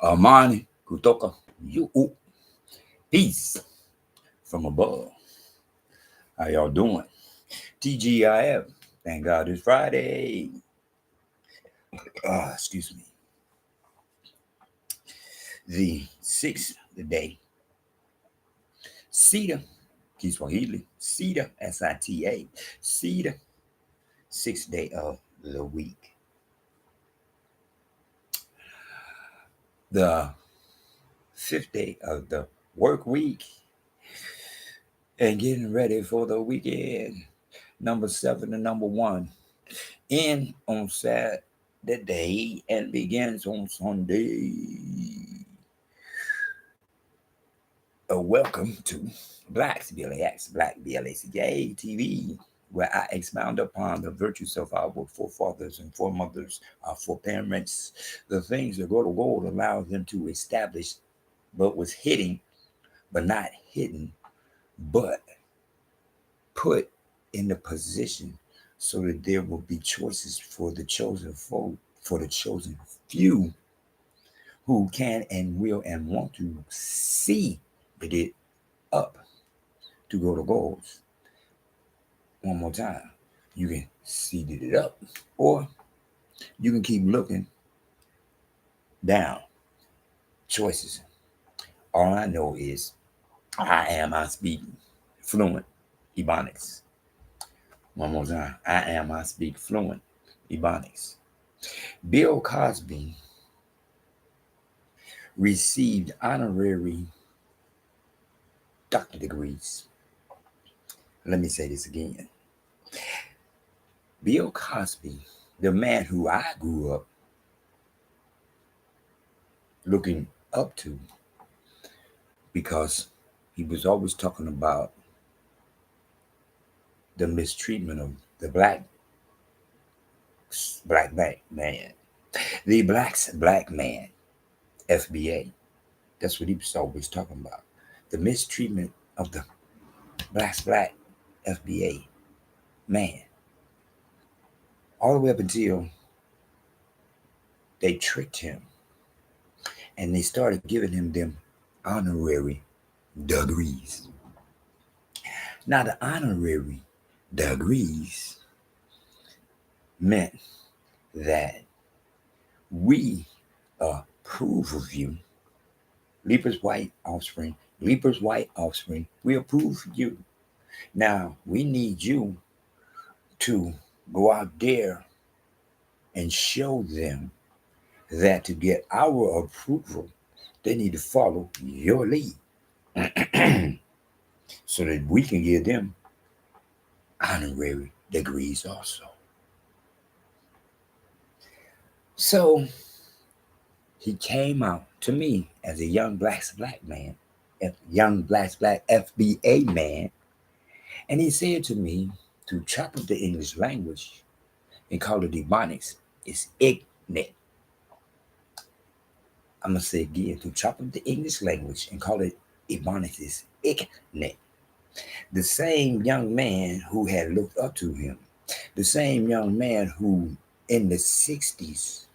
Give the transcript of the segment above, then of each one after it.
Amani kutoka you. Peace from above. How y'all doing? TGIF. Thank God it's Friday. Excuse me. The sixth day. Sita, KiSwahili. Sita, Sita. Sita, sixth day of the week. The fifth day of the work week. And getting ready for the weekend. Number 7 and number 1. End on Saturday and begins on Sunday. Welcome to Blaxblack TV, where I expound upon the virtues of our forefathers and foremothers, our foreparents, the things that go to gold allows them to establish, but was hidden, but not hidden, but put in the position so that there will be choices for the chosen folk, for the chosen few who can and will and want to see it up to go to goals. One more time. You can seed it up, or you can keep looking down. Choices. All I know is I speak fluent Ebonics. One more time. I speak fluent Ebonics. Bill Cosby received honorary doctor degrees. Let me say this again. Bill Cosby, the man who I grew up looking up to, because he was always talking about the mistreatment of the black man, the black man, FBA. That's what he was always talking about. The mistreatment of the black FBA man. All the way up until they tricked him and they started giving him them honorary degrees. Now, the honorary degrees meant that we approve of you, Libras white offspring, we approve of you. Now, we need you to go out there and show them that to get our approval, they need to follow your lead so that we can give them honorary degrees also. So he came out to me as a young black man, young black FBA man, and he said to me to chop up the English language and call it Ebonics is ignorant. I'm going to say again, to chop up the English language and call it Ebonics is ignorant. The same young man who had looked up to him, the same young man who in the 60s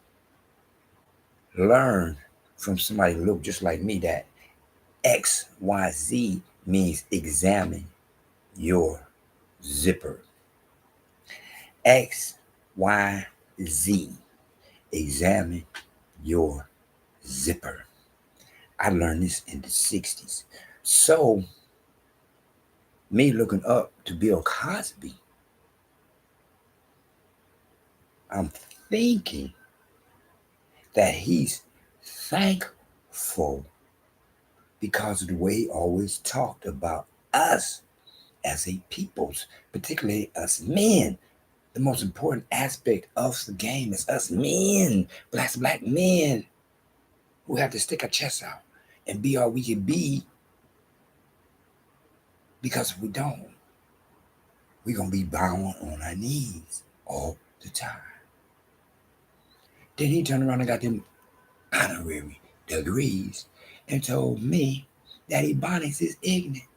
learned from somebody who looked just like me that XYZ means examine your zipper. XYZ, examine your zipper. I learned this in the 60s. So, me looking up to Bill Cosby, I'm thinking that he's thankful because of the way he always talked about us as a peoples, particularly us men. The most important aspect of the game is us men, black men, who have to stick our chests out and be all we can be, because if we don't, we're going to be bowing on our knees all the time. Then he turned around and got them honorary degrees and told me that Ebonics is ignorant.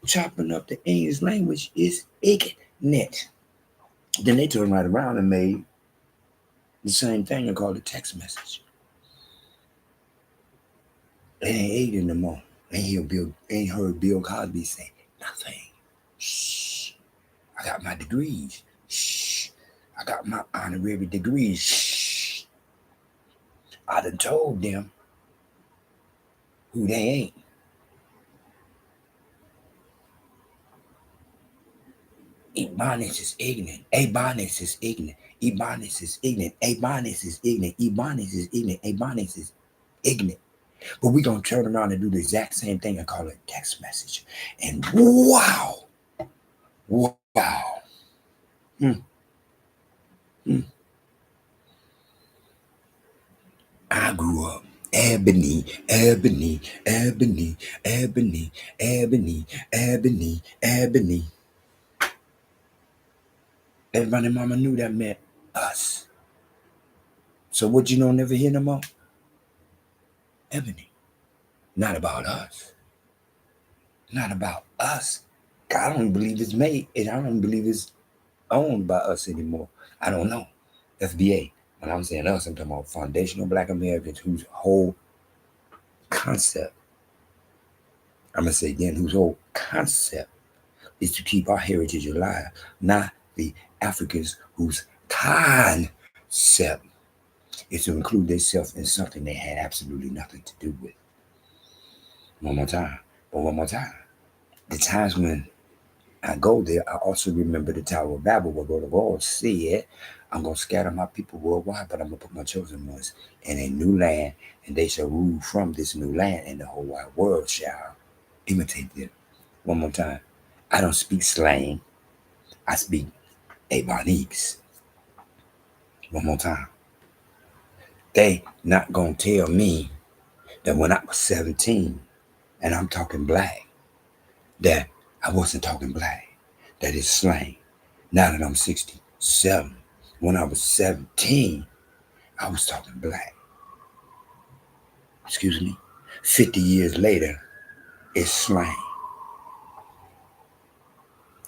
Chopping up the English language is ignorant. Then they turned right around and made the same thing and called it text message. They ain't 8 anymore. Ain't heard Bill Cosby say nothing. Shh. I got my degrees. Shh. I got my honorary degrees. Shh. I done told them who they ain't. Ebonics is ignorant. Ebonics is ignorant. Ebonics is ignorant. Ebonics is ignorant. Ebonics is ignorant. Ebonics is ignorant. But we're going to turn around and do the exact same thing and call it text message. And wow. Wow. Hmm. Hmm. I grew up ebony, ebony, ebony, ebony, ebony, ebony, ebony. Everybody mama knew that meant us. So what you don't never hear no more? Ebony. Not about us. Not about us. I don't believe it's made, and I don't believe it's owned by us anymore. I don't know. FBA. When I'm saying us, I'm talking about foundational Black Americans whose whole concept, I'm going to say again, whose whole concept is to keep our heritage alive, not the Africans whose concept is to include themselves in something they had absolutely nothing to do with. One more time. But one more time. The times when I go there, I also remember the Tower of Babel where the Lord said, I'm going to scatter my people worldwide, but I'm going to put my chosen ones in a new land, and they shall rule from this new land, and the whole wide world shall imitate them. One more time. I don't speak slang. I speak Ebonics. One more time. They not going to tell me that when I was 17, and I'm talking black, that I wasn't talking black. That is slang. Now that I'm 67, when I was 17, I was talking black. Excuse me. 50 years later, it's slang.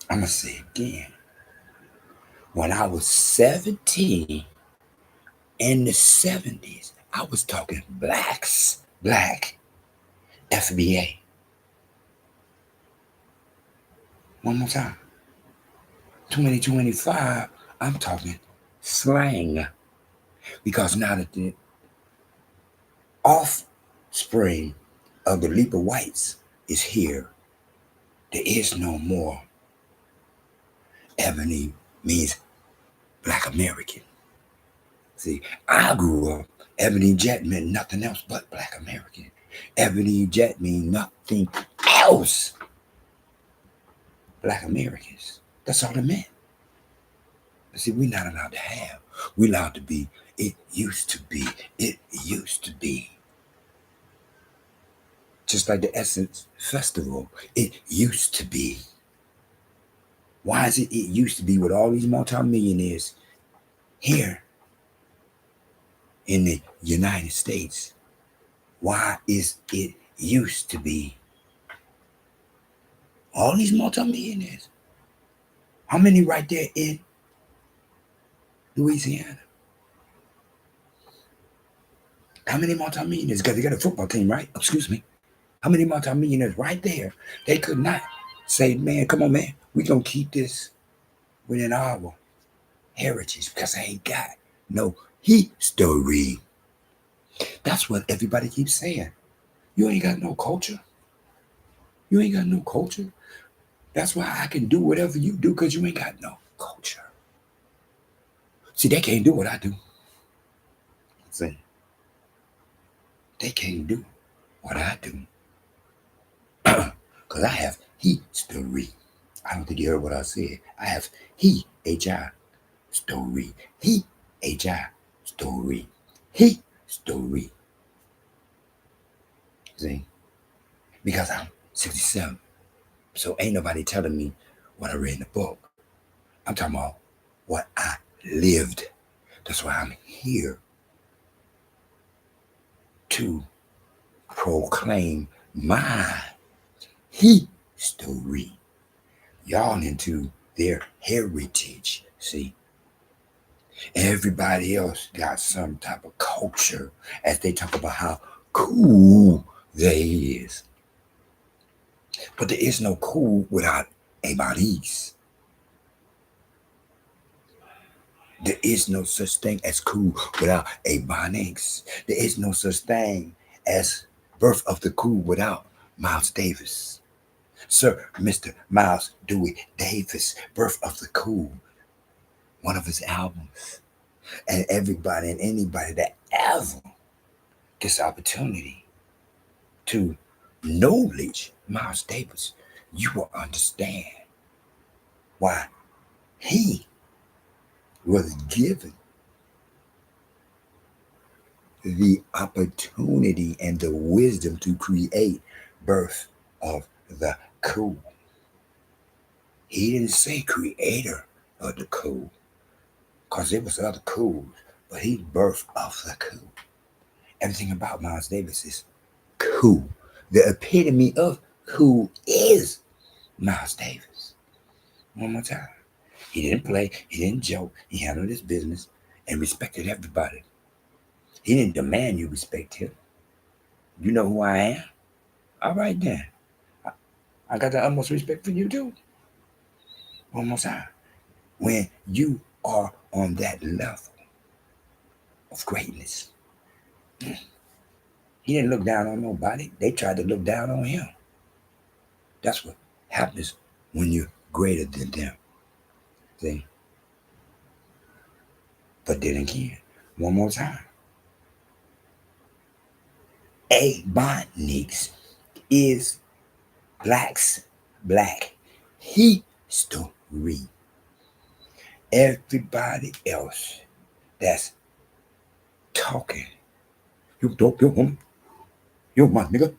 I'm going to say it again. When I was 17 in the 70s, I was talking blacks, black, FBA. One more time. 2025, I'm talking slang. Because now that the offspring of the leap of whites is here, there is no more ebony means Black American. See, I grew up, ebony jet meant nothing else but Black American. Ebony jet means nothing else. Black Americans. That's all it meant. But see, we're not allowed to have. We're allowed to be. It used to be. It used to be. Just like the Essence Festival. It used to be. Why is it used to be with all these multimillionaires here in the United States? Why is it used to be? All these multimillionaires. How many right there in Louisiana? How many multimillionaires? Because they got a football team, right? Excuse me. How many multimillionaires right there? They could not say, man, come on, man. We're going to keep this within our heritage because I ain't got no history. That's what everybody keeps saying. You ain't got no culture. You ain't got no culture. That's why I can do whatever you do because you ain't got no culture. See, they can't do what I do. See, they can't do what I do because I have history. I don't think you heard what I said. I have H-I story. H-I story. Story. See, because I'm 67. So ain't nobody telling me what I read in the book. I'm talking about what I lived. That's why I'm here to proclaim my history. Y'all into their heritage. See, Everybody else got some type of culture as they talk about how cool they is. But there is no cool without a bodies. There is no such thing as cool without a bonics. There is no such thing as Birth of the Cool without Miles Davis. Sir, Mr. Miles Dewey Davis, Birth of the Cool, one of his albums. And everybody and anybody that ever gets the opportunity to knowledge Miles Davis, you will understand why he was given the opportunity and the wisdom to create Birth of the Cool. He didn't say creator of the cool, because there was other cools, but he birthed of the cool. Everything about Miles Davis is cool. The epitome of cool is Miles Davis. One more time. He didn't play, he didn't joke, he handled his business and respected everybody. He didn't demand you respect him. You know who I am? All right then. I got the utmost respect for you too. One more time. When you are on that level of greatness, he didn't look down on nobody. They tried to look down on him. That's what happens when you're greater than them. See? But then again, one more time. A bonics is Blaxblack history. Everybody else that's talking, you dope your woman, you're my nigga,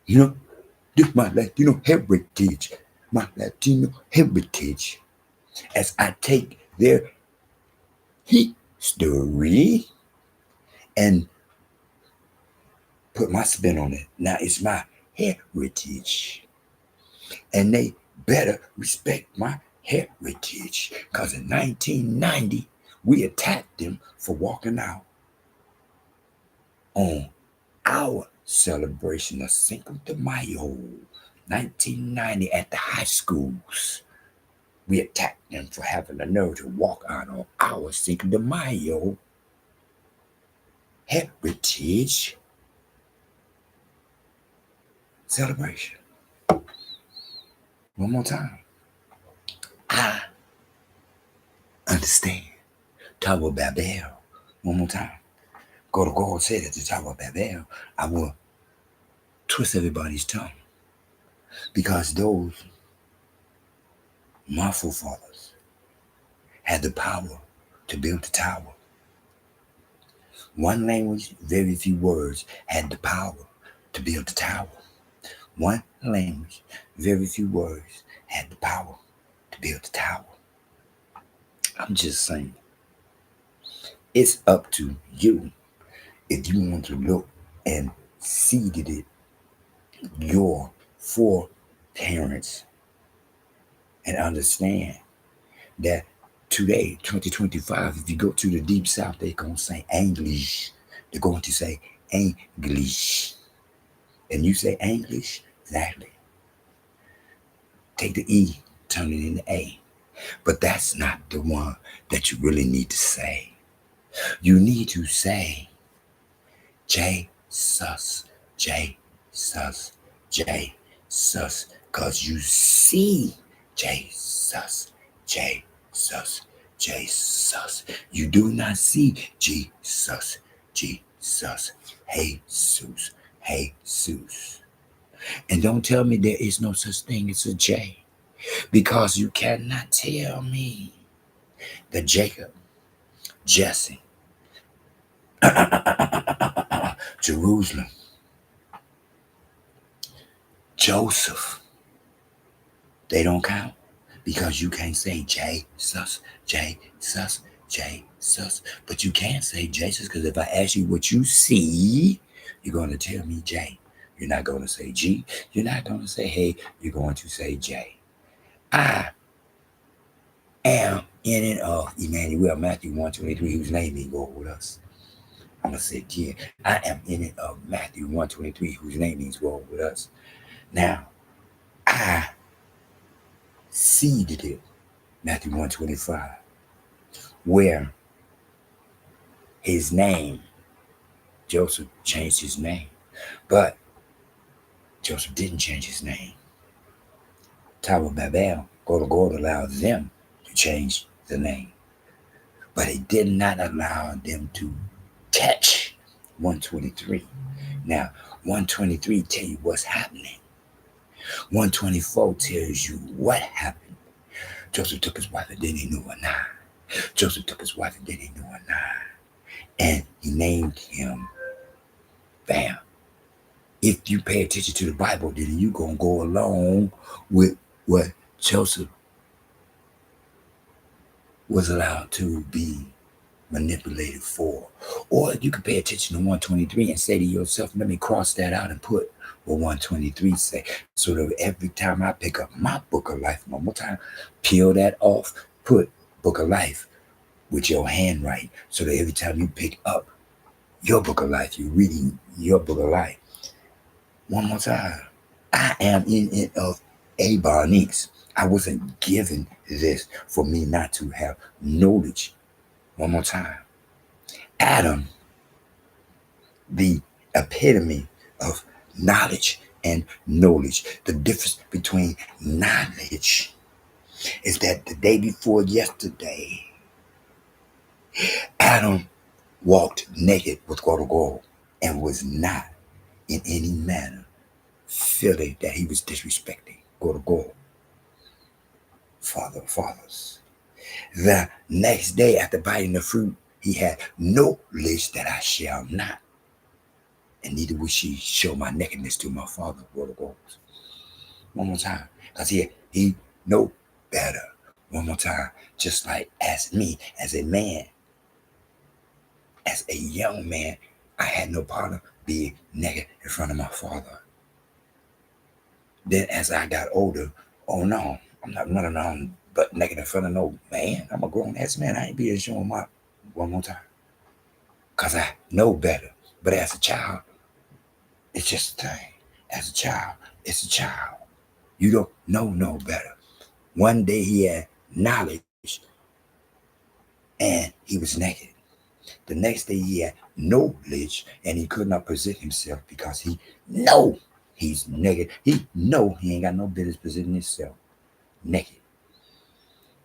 you know, this my Latino heritage, my Latino heritage. As I take their history and put my spin on it. Now it's my heritage. And they better respect my heritage. Because in 1990, we attacked them for walking out on our celebration of Cinco de Mayo, 1990 at the high schools. We attacked them for having the nerve to walk out on our Cinco de Mayo heritage celebration. One more time. I understand. Tower Babel. One more time. Go to God said at the Tower Babel, I will twist everybody's tongue. Because those, my forefathers, had the power to build the tower. One language, very few words, had the power to build the tower. One language, very few words, had the power to build the tower. I'm just saying, it's up to you if you want to look and see that it your foreparents and understand that today, 2025, if you go to the deep south, they're going to say An-gleesh. They're going to say An-gleesh. And you say An-gleesh? Exactly. Take the E, turn it into A. But that's not the one that you really need to say. You need to say Jesus, Jesus, Jesus, because you see Jesus, Jesus, Jesus. You do not see Jesus, Jesus, Jesus, Jesus. And don't tell me there is no such thing as a J, because you cannot tell me that Jacob, Jesse, Jerusalem, Joseph, they don't count, because you can't say Jesus, Jesus, Jesus. But you can't say Jesus, because if I ask you what you see, you're going to tell me J. You're not going to say G. You're not going to say hey. You're going to say J. I am in and of Emmanuel, Matthew 1:23, whose name he go with us. I'm going to say it again. I am in it of Matthew 1:23, whose name means go with us. Now, I seeded it, Matthew 1:25, where his name, Joseph changed his name. But Joseph didn't change his name. Tower of Babel, God allowed them to change the name. But he did not allow them to catch 123. Now, 123 tell you what's happening. 124 tells you what happened. Joseph took his wife and then he knew her nine. Joseph took his wife and then he knew her nine. And he named him Bam. If you pay attention to the Bible, then you going to go along with what Joseph was allowed to be manipulated for. Or you can pay attention to 123 and say to yourself, let me cross that out and put what 123 say. So that every time I pick up my book of life, one more time, peel that off, put book of life with your handwriting. So that every time you pick up your book of life, you're reading your book of life. One more time. I am in it of a bonics. I wasn't given this for me not to have knowledge. One more time. Adam, the epitome of knowledge and knowledge. The difference between knowledge is that the day before yesterday, Adam walked naked with God and was not in any manner feeling that he was disrespecting God, Father of fathers. The next day after biting the fruit, he had knowledge that I shall not, and neither will she show my nakedness to my father, Word of God. One more time, because he know better. One more time, just like as me, as a man, as a young man, I had no problem being naked in front of my father. Then as I got older, oh no, I'm not running around but naked in front of no man. I'm a grown ass man. I ain't being showing my one more time. Because I know better. But as a child, it's just a thing. As a child, it's a child. You don't know no better. One day he had knowledge and he was naked. The next day he had knowledge and he could not present himself because he know he's naked. He know he ain't got no business presenting himself naked.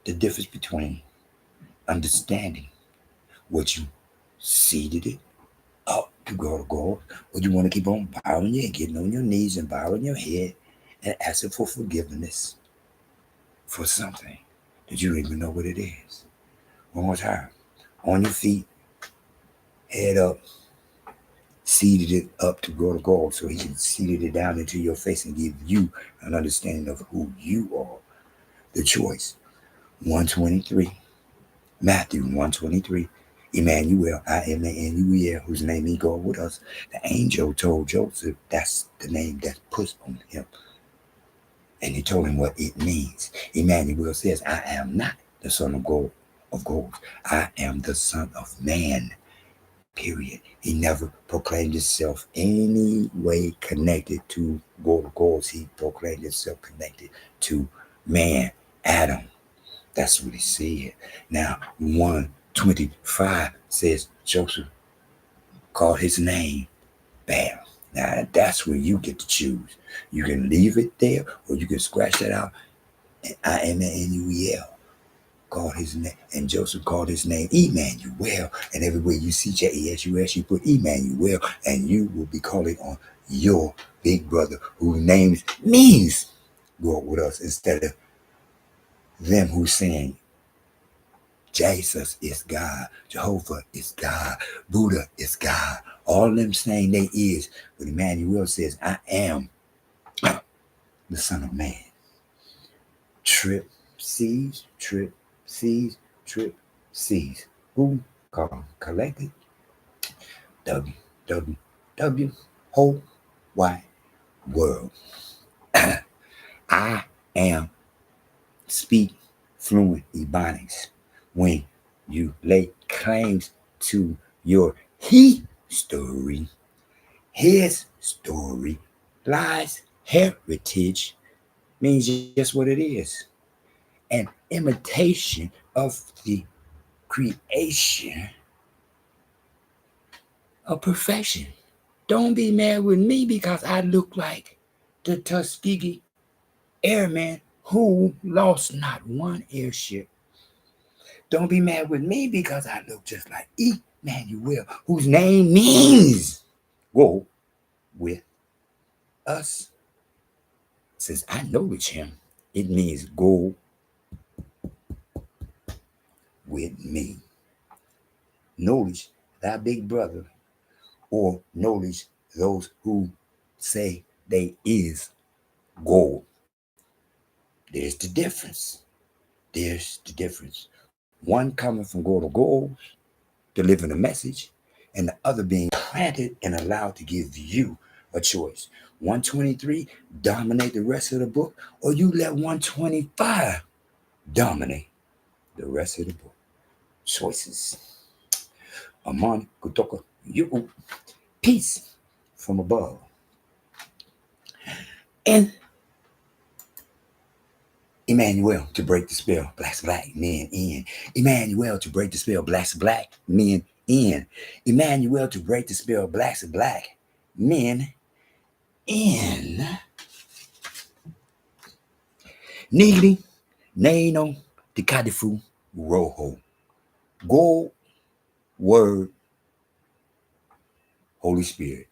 The difference between understanding what you seeded it up to God, or you want to keep on bowing your head, getting on your knees and bowing your head and asking for forgiveness for something that you don't even know what it is. One more time. On your feet, head up, seeded it up to God so he can seed it down into your face and give you an understanding of who you are. The choice. 123. Matthew 123. Emmanuel, I am Emmanuel, whose name he go with us. The angel told Joseph that's the name that's put on him. And he told him what it means. Emmanuel says, I am not the son of God. I am the son of man. Period. He never proclaimed himself any way connected to God. He proclaimed himself connected to man, Adam. That's what he said. Now, 125 says Joseph called his name Bam. Now, that's where you get to choose. You can leave it there or you can scratch that out. And I am Emmanuel. Called his name, and Joseph called his name Emmanuel. And everywhere you see J-E-S-U-S, you put Emmanuel, and you will be calling on your big brother, whose name means God with us, instead of them who saying Jesus is God, Jehovah is God, Buddha is God. All of them saying they is, but Emmanuel says, I am the Son of Man. Trip seas, trip seas, trip seas. Who call collected? W W W whole wide world. I am speak fluent ebonics. When you lay claims to your he story, his story, lies, heritage means just what it is, an imitation of the creation of perfection. Don't be mad with me because I look like the Tuskegee airman who lost not one airship. Don't be mad with me because I look just like Emmanuel, whose name means go with us. Since I knowledge him, it means go with me. Knowledge thy big brother, or knowledge those who say they is gold. There's the difference. There's the difference. One coming from gold to gold, delivering a message, and the other being planted and allowed to give you a choice. 123 dominate the rest of the book, or you let 125 dominate the rest of the book. Choices. Amon kutoka you. Peace from above. And Emmanuel to break the spell, black men in. Emmanuel to break the spell, black men in. Emmanuel to break the spell, black men in. Nigli, Nano, Tikadifu, Rojo. Gold, word, Holy Spirit.